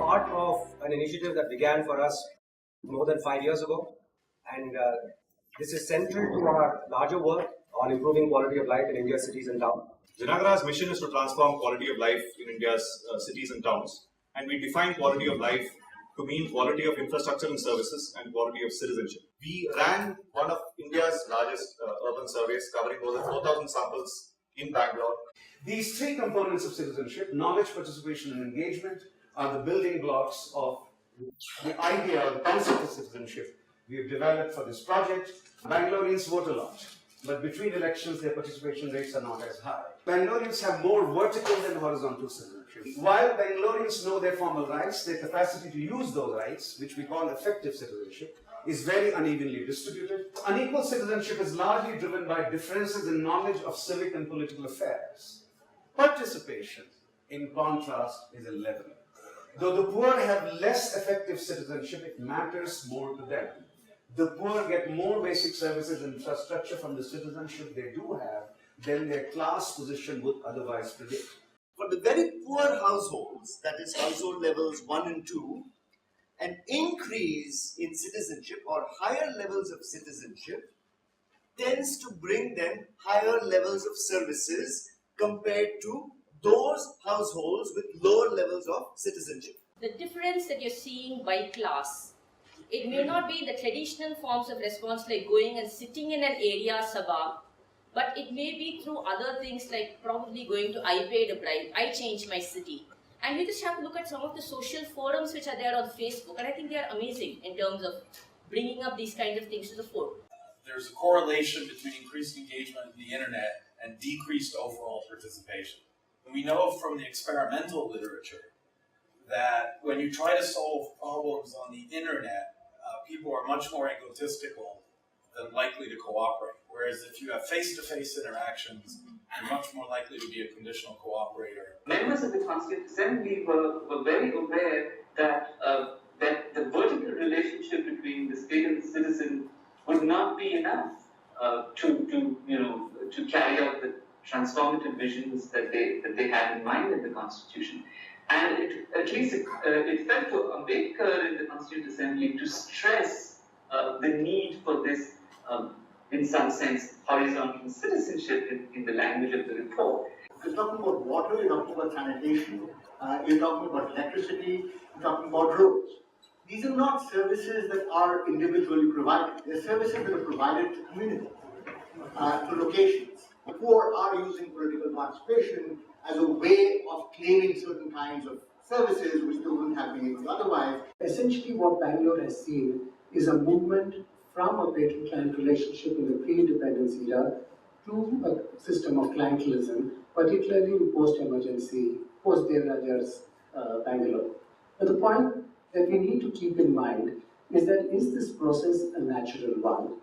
part of an initiative that began for us more than 5 years ago, and this is central to our larger work on improving quality of life in India's cities and towns. Janaagraha's mission is to transform quality of life in India's cities and towns, and we define quality of life to mean quality of infrastructure and services and quality of citizenship. We ran one of India's largest urban surveys covering more than 4,000 samples in Bangalore. These three components of citizenship, knowledge, participation, and engagement, are the building blocks of the idea or the concept of citizenship we have developed for this project. Bangaloreans vote a lot, but between elections their participation rates are not as high. Bangaloreans have more vertical than horizontal citizenship. While Bangaloreans know their formal rights, their capacity to use those rights, which we call effective citizenship, is very unevenly distributed. Unequal citizenship is largely driven by differences in knowledge of civic and political affairs. Participation, in contrast, is a level. Though the poor have less effective citizenship, it matters more to them. The poor get more basic services and infrastructure from the citizenship they do have than their class position would otherwise predict. For the very poor households, that is household levels 1 and 2, an increase in citizenship or higher levels of citizenship tends to bring them higher levels of services compared to those households with lower levels of citizenship. The difference that you're seeing by class, it may not be the traditional forms of response like going and sitting in an area sabha, but it may be through other things like probably going to I paid a bribe, I changed my city. And you just have to look at some of the social forums which are there on Facebook, and I think they are amazing in terms of bringing up these kinds of things to the fore. There's a correlation between increased engagement in the internet and decreased overall participation. And we know from the experimental literature that when you try to solve problems on the internet, people are much more egotistical than likely to cooperate. Whereas if you have face-to-face interactions, you're much more likely to be a conditional cooperator. Members of the Constituent Assembly were very aware that that the vertical relationship between the state and the citizen would not be enough to carry out the transformative visions that they had in mind in the Constitution. And it fell to Ambedkar in the Constituent Assembly to stress the need for this, in some sense, horizontal citizenship in the language of the report. You're talking about water, you're talking about sanitation, you're talking about electricity, you're talking about roads. These are not services that are individually provided. They're services that are provided to community, to locations. The poor are using political participation as a way of claiming certain kinds of services which they wouldn't have been able to otherwise. Essentially what Bangalore has seen is a movement from a patron-client relationship in the pre-independence era to a system of clientelism, particularly in post-emergency, post-Devraja's Bangalore. But the point that we need to keep in mind is that is this process a natural one?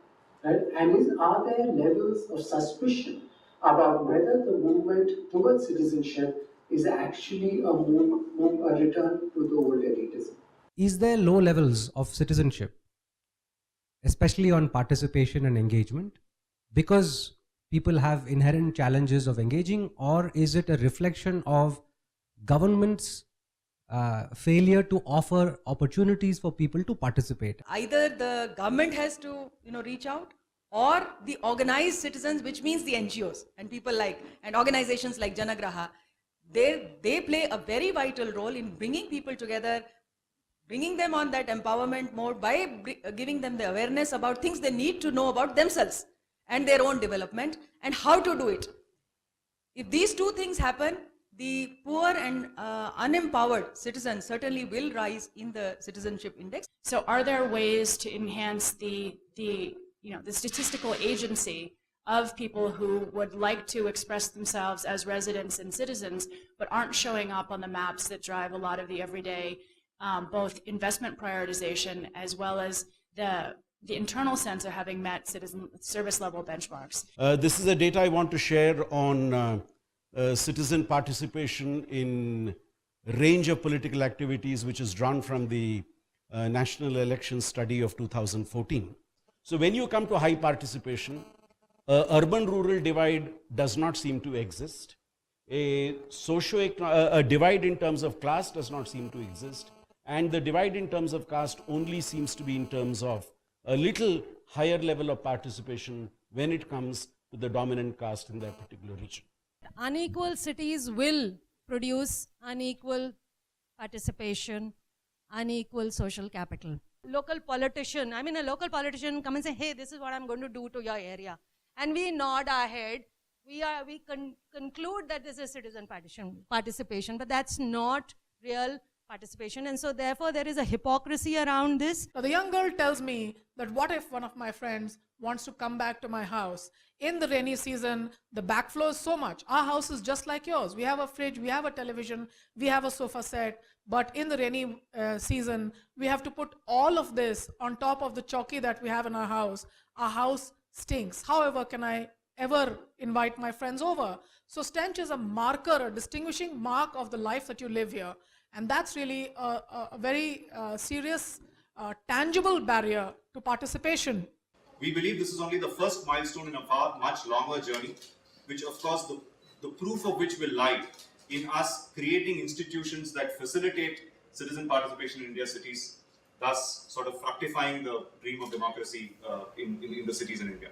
Right? And are there levels of suspicion about whether the movement towards citizenship is actually a return to the old elitism? Is there low levels of citizenship, especially on participation and engagement, because people have inherent challenges of engaging, or is it a reflection of government's failure to offer opportunities for people to participate? Either the government has to reach out, or the organized citizens, which means the NGOs and people and organizations like Janaagraha, they play a very vital role in bringing people together, bringing them on that empowerment mode by giving them the awareness about things they need to know about themselves and their own development and how to do it. If these two things happen, the poor and unempowered citizens certainly will rise in the citizenship index. So are there ways to enhance the statistical agency of people who would like to express themselves as residents and citizens, but aren't showing up on the maps that drive a lot of the everyday, both investment prioritization as well as the internal sense of having met citizen service level benchmarks? This is the data I want to share on citizen participation in range of political activities, which is drawn from the National Election Study of 2014. So when you come to high participation, urban-rural divide does not seem to exist. A divide in terms of class does not seem to exist. And the divide in terms of caste only seems to be in terms of a little higher level of participation when it comes to the dominant caste in that particular region. Unequal cities will produce unequal participation, unequal social capital. Local politician, I mean a local politician come and say, hey, this is what I'm going to do to your area. And we nod our head, we conclude that this is citizen participation, but that's not real participation. And so therefore there is a hypocrisy around this. Now, the young girl tells me that what if one of my friends wants to come back to my house? In the rainy season, the backflow is so much. Our house is just like yours. We have a fridge, we have a television, we have a sofa set. But in the rainy season, we have to put all of this on top of the chowki that we have in our house. Our house stinks. However, can I ever invite my friends over? So stench is a marker, a distinguishing mark of the life that you live here. And that's really a very serious, tangible barrier to participation. We believe this is only the first milestone in a far much longer journey, which of course the proof of which will lie in us creating institutions that facilitate citizen participation in India's cities, thus sort of fructifying the dream of democracy in the cities in India.